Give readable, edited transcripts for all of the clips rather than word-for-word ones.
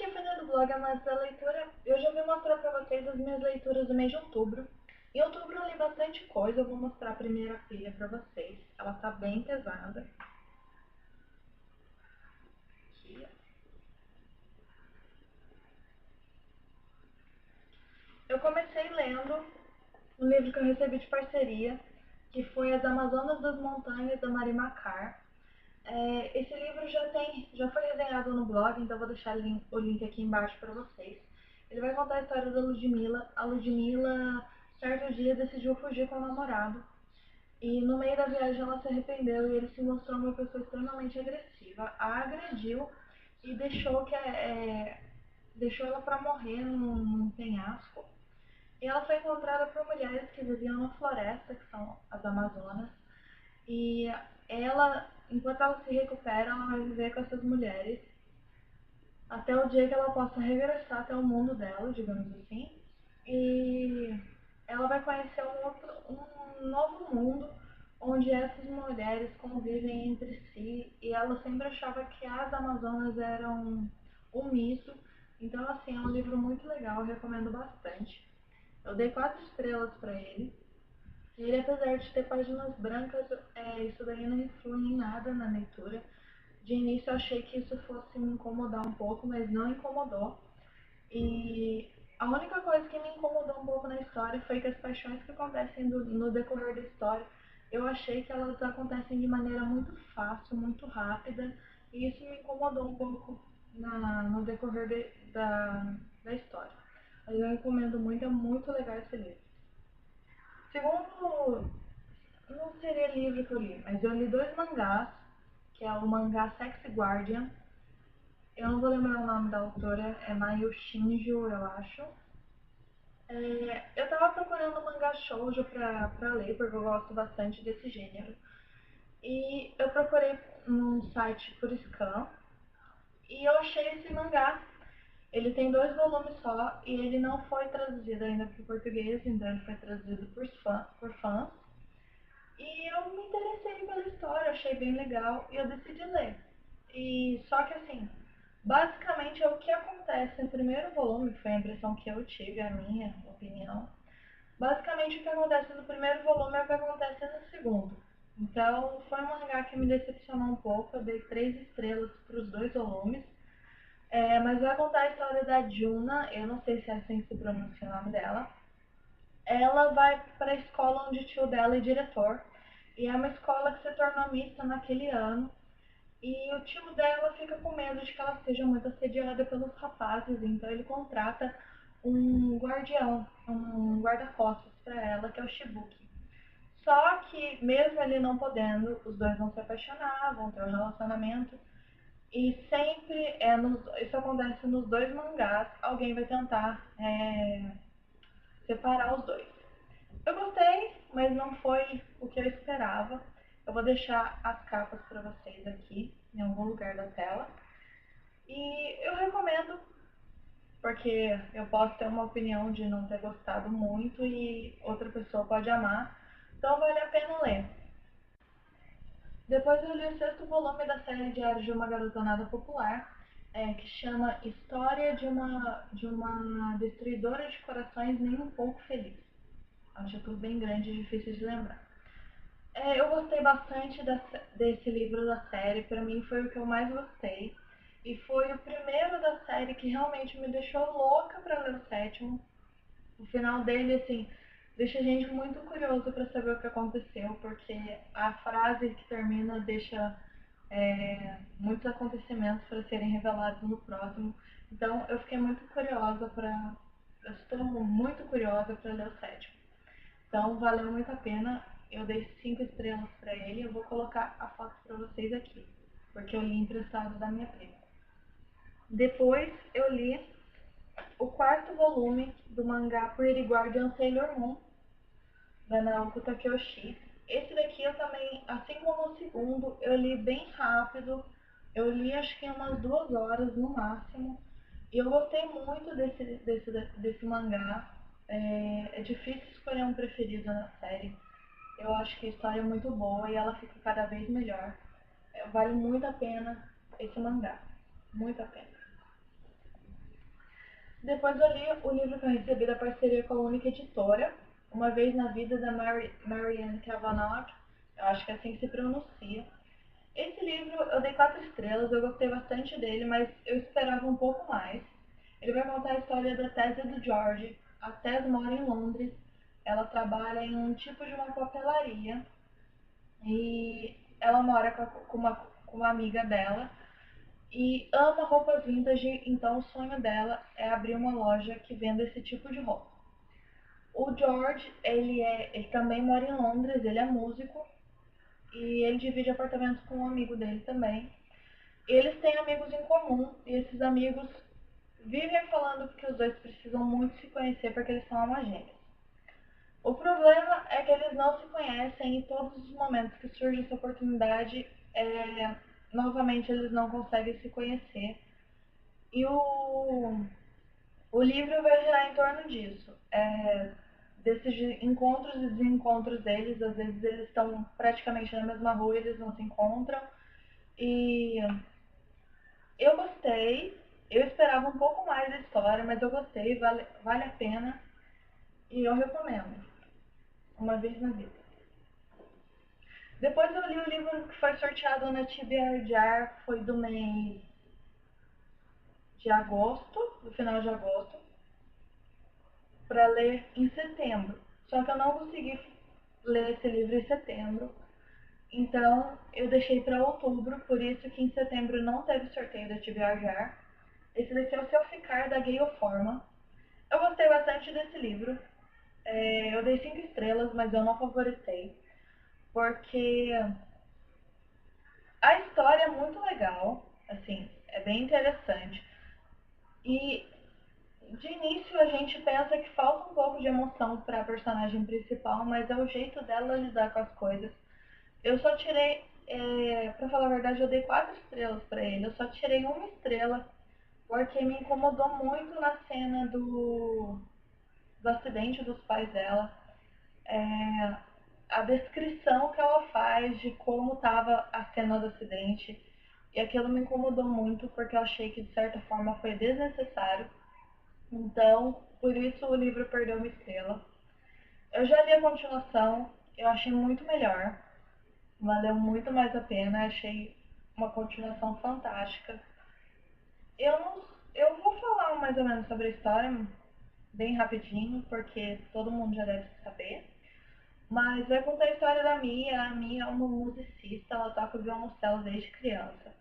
aqui fazendo o blog Amantes da Leitura. Eu já vim mostrar pra vocês as minhas leituras do mês de outubro. Em outubro eu li bastante coisa, eu vou mostrar a primeira pilha pra vocês. Ela tá bem pesada. Aqui, ó. Eu comecei lendo um livro que eu recebi de parceria, que foi As Amazonas das Montanhas, da Mari Macar. Esse livro já foi desenhado no blog, então vou deixar o link aqui embaixo para vocês. Ele vai contar a história da Ludmilla. A Ludmilla, certo dia, decidiu fugir com o namorado. E no meio da viagem ela se arrependeu e ele se mostrou uma pessoa extremamente agressiva. A agrediu e deixou ela para morrer num penhasco. E ela foi encontrada por mulheres que viviam na floresta, que são as Amazonas. E ela, enquanto ela se recupera, ela vai viver com essas mulheres até o dia que ela possa regressar até o mundo dela, digamos assim. E ela vai conhecer um novo mundo onde essas mulheres convivem entre si. E ela sempre achava que as Amazonas eram um mito. Então, assim, é um livro muito legal, eu recomendo bastante. Eu dei 4 estrelas para ele. Ele, apesar de ter páginas brancas, isso daí não influi em nada na leitura. De início eu achei que isso fosse me incomodar um pouco, mas não incomodou. E a única coisa que me incomodou um pouco na história foi que as paixões que acontecem no decorrer da história, eu achei que elas acontecem de maneira muito fácil, muito rápida, e isso me incomodou um pouco no decorrer da história. Mas eu recomendo muito, é muito legal esse livro. Segundo, não seria livro que eu li, mas eu li 2 mangás, que é o mangá Sexy Guardian. Eu não vou lembrar o nome da autora, é Mayu Shinjo, eu acho. Eu tava procurando mangá shoujo pra ler, porque eu gosto bastante desse gênero. E eu procurei num site por scan, e eu achei esse mangá. Ele tem 2 volumes só, e ele não foi traduzido ainda para o português, então ele foi traduzido por fãs. E eu me interessei pela história, achei bem legal e eu decidi ler. E só que assim, basicamente é o que acontece no primeiro volume, foi a impressão que eu tive, a minha opinião. Basicamente o que acontece no primeiro volume é o que acontece no segundo. Então foi um mangá que me decepcionou um pouco, eu dei 3 estrelas para os 2 volumes. Mas vai contar a história da Juna, eu não sei se é assim que se pronuncia o nome dela. Ela vai para a escola onde o tio dela é diretor, e é uma escola que se tornou mista naquele ano, e o tio dela fica com medo de que ela seja muito assediada pelos rapazes, então ele contrata um guardião, um guarda-costas para ela, que é o Shibuki. Só que, mesmo ele não podendo, os dois vão se apaixonar, vão ter um relacionamento, e sempre, isso acontece nos 2 mangás, alguém vai tentar separar os dois. Eu gostei, mas não foi o que eu esperava. Eu vou deixar as capas para vocês aqui, em algum lugar da tela. E eu recomendo, porque eu posso ter uma opinião de não ter gostado muito e outra pessoa pode amar. Então vale a pena ler. Depois eu li o 6º volume da série Diário de uma Garota Nada Popular, que chama História de uma Destruidora de Corações Nem um Pouco Feliz. É um título bem grande e difícil de lembrar. Eu gostei bastante desse livro da série, pra mim foi o que eu mais gostei. E foi o primeiro da série que realmente me deixou louca pra ler o 7º. O final dele, assim, deixa a gente muito curioso pra saber o que aconteceu, porque a frase que termina deixa muitos acontecimentos para serem revelados no próximo. Então eu fiquei muito curiosa eu estou muito curiosa para ler o 7º. Então valeu muito a pena. Eu dei 5 estrelas para ele. Eu vou colocar a foto para vocês aqui, porque eu li emprestado da minha prima. Depois eu li o 4º volume do mangá Pretty Guardian Sailor Moon, da Naoko Takeuchi. Esse daqui eu também, assim como o segundo, eu li bem rápido. Eu li acho que umas 2 horas no máximo. E eu gostei muito desse mangá. É difícil escolher um preferido na série. Eu acho que a história é muito boa e ela fica cada vez melhor. Vale muito a pena esse mangá. Muito a pena. Depois eu li o livro que eu recebi da parceria com a Única Editora, Uma Vez na Vida, da Marianne Kavanagh, eu acho que é assim que se pronuncia. Esse livro eu dei 4 estrelas, eu gostei bastante dele, mas eu esperava um pouco mais. Ele vai contar a história da Tess e do George. A Tess mora em Londres, ela trabalha em um tipo de uma papelaria e ela mora com uma amiga dela e ama roupas vintage, então o sonho dela é abrir uma loja que venda esse tipo de roupa. O George, ele também mora em Londres, ele é músico e ele divide apartamento com um amigo dele também. Eles têm amigos em comum e esses amigos vivem falando que os dois precisam muito se conhecer porque eles são alma gêmeas. O problema é que eles não se conhecem e todos os momentos que surge essa oportunidade, novamente eles não conseguem se conhecer. E o livro vai girar em torno disso. Desses encontros e desencontros deles, às vezes eles estão praticamente na mesma rua e eles não se encontram. E eu gostei, eu esperava um pouco mais da história, mas eu gostei, vale a pena e eu recomendo. Uma vez na vida. Depois eu li o livro que foi sorteado na TBR, foi do mês de agosto, do final de agosto, para ler em setembro. Só que eu não consegui ler esse livro em setembro, então eu deixei para outubro, por isso que em setembro não teve sorteio da TBR. Esse daqui é o Se Eu Ficar, da Gayle Forman. Eu gostei bastante desse livro. Eu dei 5 estrelas, mas eu não favoritei, porque a história é muito legal, assim, é bem interessante. E de início a gente pensa que falta um pouco de emoção para a personagem principal, mas é o jeito dela lidar com as coisas. Eu só tirei, pra falar a verdade, eu dei 4 estrelas para ele. Eu só tirei uma estrela porque me incomodou muito na cena do acidente dos pais dela. É, a descrição que ela faz de como estava a cena do acidente. E aquilo me incomodou muito porque eu achei que de certa forma foi desnecessário. Então, por isso o livro perdeu uma estrela. Eu já li a continuação, eu achei muito melhor. Valeu muito mais a pena, achei uma continuação fantástica. Eu não, eu vou falar mais ou menos sobre a história, bem rapidinho, porque todo mundo já deve saber. Mas vai contar a história da Mia. A Mia é uma musicista, ela toca violoncelo desde criança.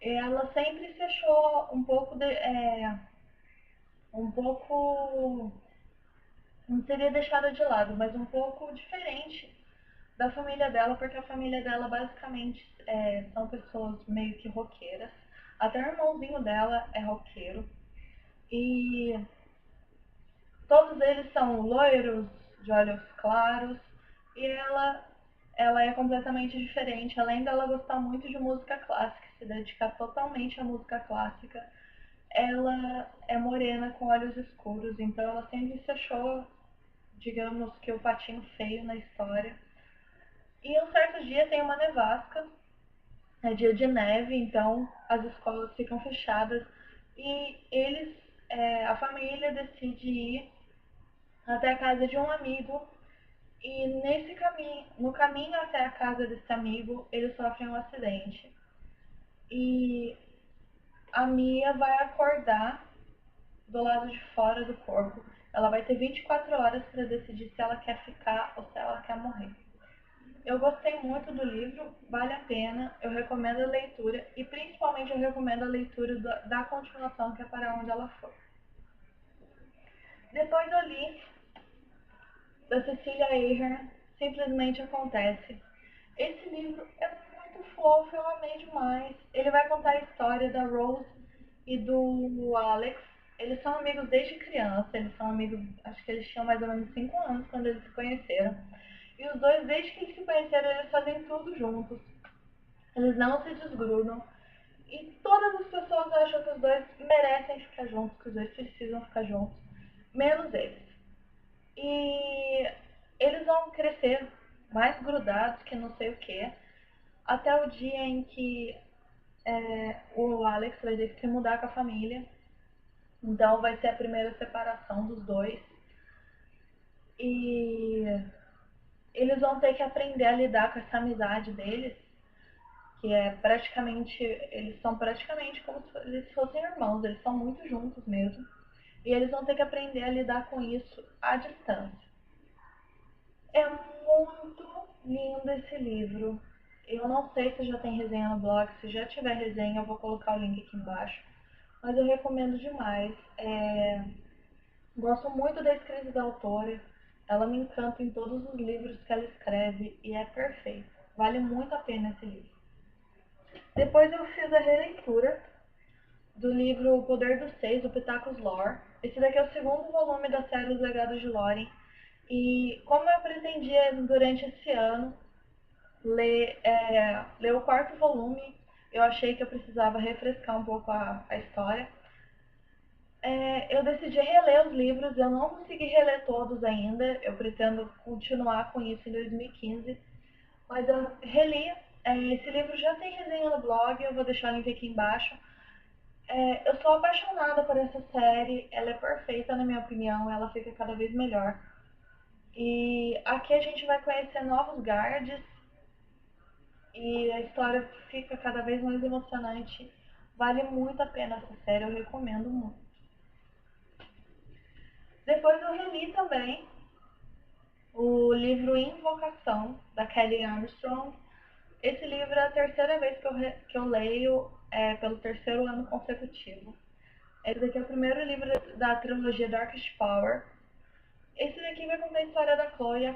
Ela sempre se achou um pouco, não seria deixada de lado, mas um pouco diferente da família dela, porque a família dela basicamente são pessoas meio que roqueiras. Até o irmãozinho dela é roqueiro. E todos eles são loiros, de olhos claros, e ela é completamente diferente. Além dela gostar muito de música clássica, se dedicar totalmente à música clássica, ela é morena com olhos escuros, então ela sempre se achou, digamos que o patinho feio na história. E um certo dia tem uma nevasca, é dia de neve, então as escolas ficam fechadas e a família decide ir até a casa de um amigo e no caminho até a casa desse amigo, eles sofrem um acidente. E a Mia vai acordar do lado de fora do corpo. Ela vai ter 24 horas para decidir se ela quer ficar ou se ela quer morrer. Eu gostei muito do livro, vale a pena, eu recomendo a leitura e principalmente eu recomendo a leitura da continuação, que é Para Onde Ela For. Depois eu li da Cecília Ahern, Simplesmente Acontece. Esse livro é muito fofo, eu amei demais. Ele vai contar a história da Rose e do Alex. Eles são amigos desde criança, eles são amigos, acho que eles tinham mais ou menos 5 anos quando eles se conheceram. E os dois, desde que eles se conheceram, eles fazem tudo juntos. Eles não se desgrudam. E todas as pessoas acham que os dois merecem ficar juntos, que os dois precisam ficar juntos, menos eles. E eles vão crescer mais grudados que não sei o que, até o dia em que o Alex vai ter que se mudar com a família. Então vai ser a primeira separação dos dois. E eles vão ter que aprender a lidar com essa amizade deles, que é praticamente, eles são praticamente como se eles fossem irmãos, eles são muito juntos mesmo. E eles vão ter que aprender a lidar com isso à distância. É muito lindo esse livro. Eu não sei se já tem resenha no blog, se já tiver resenha eu vou colocar o link aqui embaixo. Mas eu recomendo demais. Gosto muito da escrita da autora. Ela me encanta em todos os livros que ela escreve e é perfeita. Vale muito a pena esse livro. Depois eu fiz a releitura do livro O Poder dos Seis, do Pitacos Lore. Esse daqui é o segundo volume da série Os Legados de Lórien. E como eu pretendia durante esse ano ler o quarto volume, eu achei que eu precisava refrescar um pouco a história. Eu decidi reler os livros, eu não consegui reler todos ainda, eu pretendo continuar com isso em 2015, mas eu reli. Esse livro já tem resenha no blog, eu vou deixar o link aqui embaixo. Eu sou apaixonada por essa série, ela é perfeita na minha opinião, ela fica cada vez melhor. E aqui a gente vai conhecer novos guards e a história fica cada vez mais emocionante. Vale muito a pena essa série, eu recomendo muito. Depois eu reli também o livro Invocação, da Kelly Armstrong. Esse livro é a terceira vez que eu leio pelo terceiro ano consecutivo. Esse daqui é o primeiro livro da trilogia Darkest Power. Esse daqui vai contar a história da Chloe.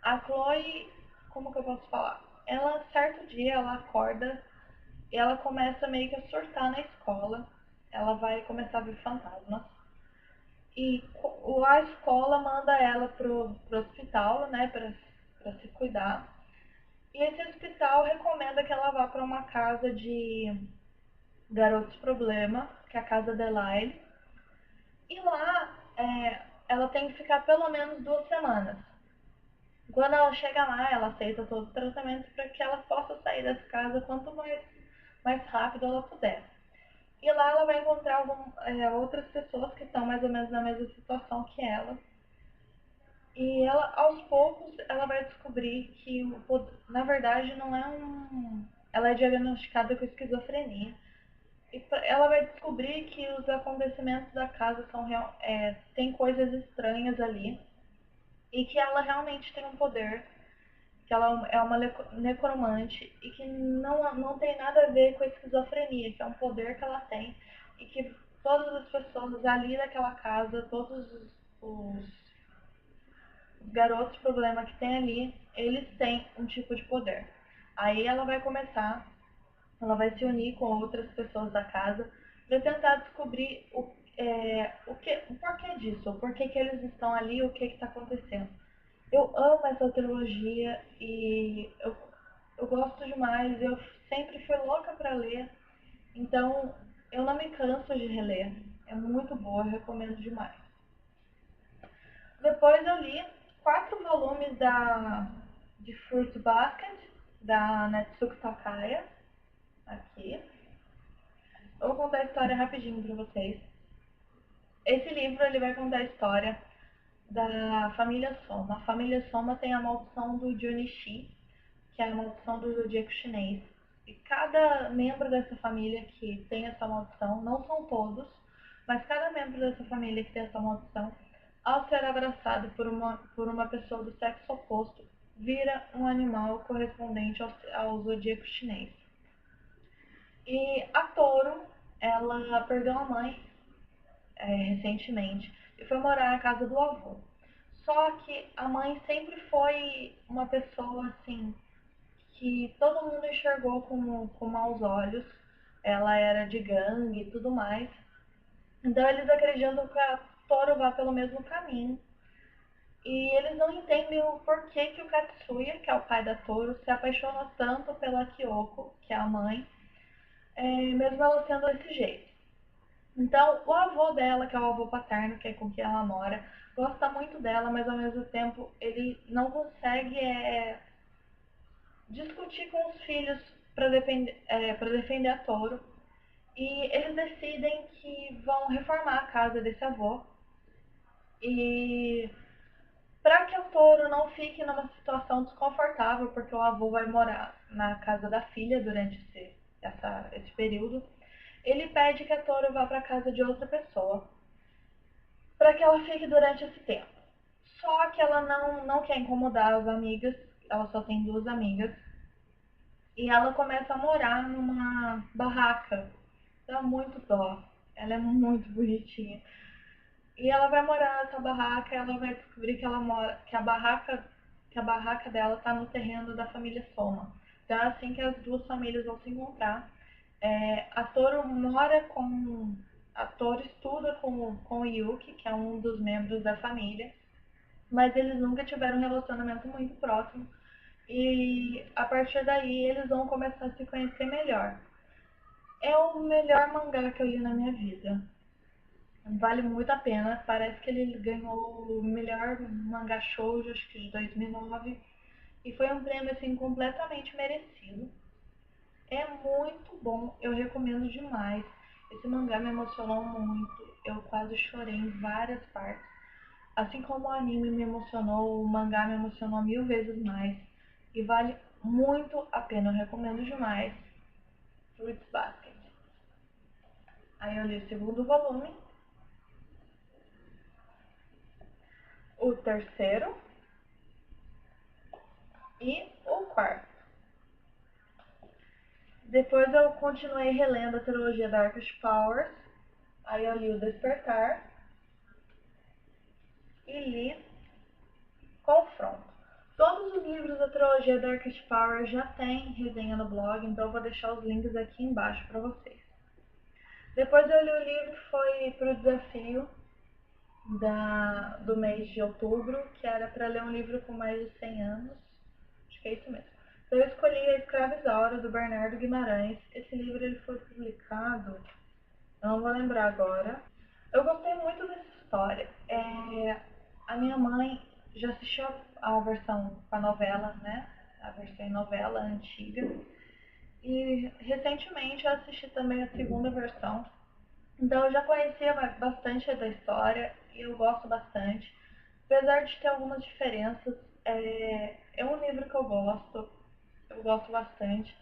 A Chloe, como que eu posso falar? Ela, certo dia, ela acorda e ela começa meio que a surtar na escola. Ela vai começar a ver fantasmas. E a escola manda ela pro hospital, né, pra se cuidar. E esse hospital recomenda que ela vá para uma casa de garotos problema, que é a casa Delisle. E lá ela tem que ficar pelo menos 2 semanas. Quando ela chega lá, ela aceita todo o tratamento para que ela possa sair dessa casa quanto mais rápido ela puder. E lá ela vai encontrar outras pessoas que estão mais ou menos na mesma situação que ela. E ela, aos poucos, ela vai descobrir que, na verdade, não é um... Ela é diagnosticada com esquizofrenia. E ela vai descobrir que os acontecimentos da casa tem coisas estranhas ali. E que ela realmente tem um poder. Que ela é uma necromante. E que não tem nada a ver com a esquizofrenia. Que é um poder que ela tem. E que todas as pessoas ali daquela casa, todos os garotos problema que tem ali, eles têm um tipo de poder. Aí ela vai se unir com outras pessoas da casa para tentar descobrir o porquê disso, o porquê que eles estão ali, o que está acontecendo. Eu amo essa trilogia e eu gosto demais, eu sempre fui louca para ler, então eu não me canso de reler. É muito boa, eu recomendo demais. Depois eu li 4 volumes de Fruit Basket, da Natsuko Takaya, aqui. Eu vou contar a história rapidinho para vocês. Esse livro ele vai contar a história da família Soma. A família Soma tem a maldição do Junichi, que é a maldição do zodíaco chinês. E cada membro dessa família que tem essa maldição, não são todos, mas cada membro dessa família que tem essa maldição, ao ser abraçado por uma pessoa do sexo oposto, vira um animal correspondente ao zodíaco chinês. E a Touro, ela perdeu a mãe recentemente e foi morar na casa do avô. Só que a mãe sempre foi uma pessoa assim que todo mundo enxergou com maus olhos. Ela era de gangue e tudo mais. Então eles acreditam que a Touro vá pelo mesmo caminho. E eles não entendem o porquê que o Katsuya, que é o pai da Touro, se apaixona tanto pela Kyoko, que é a mãe, mesmo ela sendo desse jeito. Então, o avô dela, que é o avô paterno, que é com quem ela mora, gosta muito dela, mas ao mesmo tempo ele não consegue discutir com os filhos para defender a Touro. E eles decidem que vão reformar a casa desse avô. E para que o Toro não fique numa situação desconfortável, porque o avô vai morar na casa da filha durante esse período, ele pede que a Toro vá para a casa de outra pessoa, para que ela fique durante esse tempo. Só que ela não quer incomodar as amigas, ela só tem duas amigas, e ela começa a morar numa barraca. Dá muito dó, ela é muito bonitinha. E ela vai morar nessa barraca, ela vai descobrir que ela mora, que a barraca dela está no terreno da família Soma. Então é assim que as duas famílias vão se encontrar. A Toro mora com, a Toro estuda com o Yuki, que é um dos membros da família, mas eles nunca tiveram um relacionamento muito próximo. E a partir daí eles vão começar a se conhecer melhor. É o melhor mangá que eu li na minha vida. Vale muito a pena. Parece que ele ganhou o melhor mangá shoujo, acho que de 2009. E foi um prêmio assim completamente merecido. É muito bom, eu recomendo demais. Esse mangá me emocionou muito. Eu quase chorei em várias partes. Assim como o anime me emocionou, o mangá me emocionou 1000 vezes mais. E vale muito a pena, eu recomendo demais. Fruits Basket. Aí eu li o segundo volume, o terceiro e o quarto. Depois eu continuei relendo a trilogia Darkest Powers. Aí eu li o Despertar e li Confronto. Todos os livros da trilogia Darkest Powers já tem resenha no blog, então eu vou deixar os links aqui embaixo para vocês. Depois eu li o livro, foi para o desafio do mês de outubro, que era para ler um livro com mais de 100 anos. Acho que é isso mesmo. Então eu escolhi A Escrava Isaura, do Bernardo Guimarães. Esse livro ele foi publicado, eu não vou lembrar agora. Eu gostei muito dessa história. A minha mãe já assistiu a versão com a novela, né? A versão em novela antiga. E recentemente eu assisti também a segunda versão. Então eu já conhecia bastante da história e eu gosto bastante. Apesar de ter algumas diferenças, é um livro que eu gosto bastante.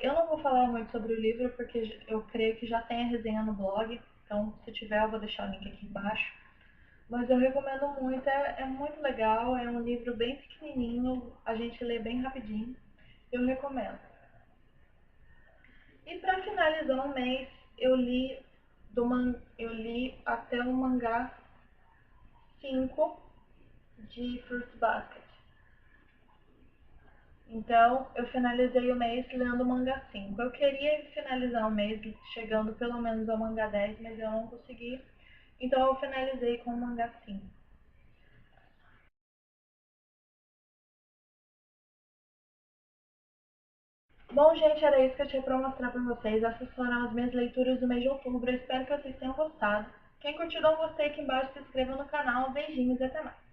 Eu não vou falar muito sobre o livro porque eu creio que já tem a resenha no blog, então se tiver eu vou deixar o link aqui embaixo. Mas eu recomendo muito, é muito legal, é um livro bem pequenininho, a gente lê bem rapidinho, eu recomendo. E para finalizar o mês, eu li até o mangá 5 de Fruits Basket. Então, eu finalizei o mês lendo o mangá 5. Eu queria finalizar o mês chegando pelo menos ao mangá 10, mas eu não consegui. Então, eu finalizei com o mangá 5. Bom, gente, era isso que eu tinha para mostrar para vocês. Essas foram as minhas leituras do mês de outubro. Eu espero que vocês tenham gostado. Quem curtiu, dá um gostei aqui embaixo, se inscreva no canal. Beijinhos e até mais.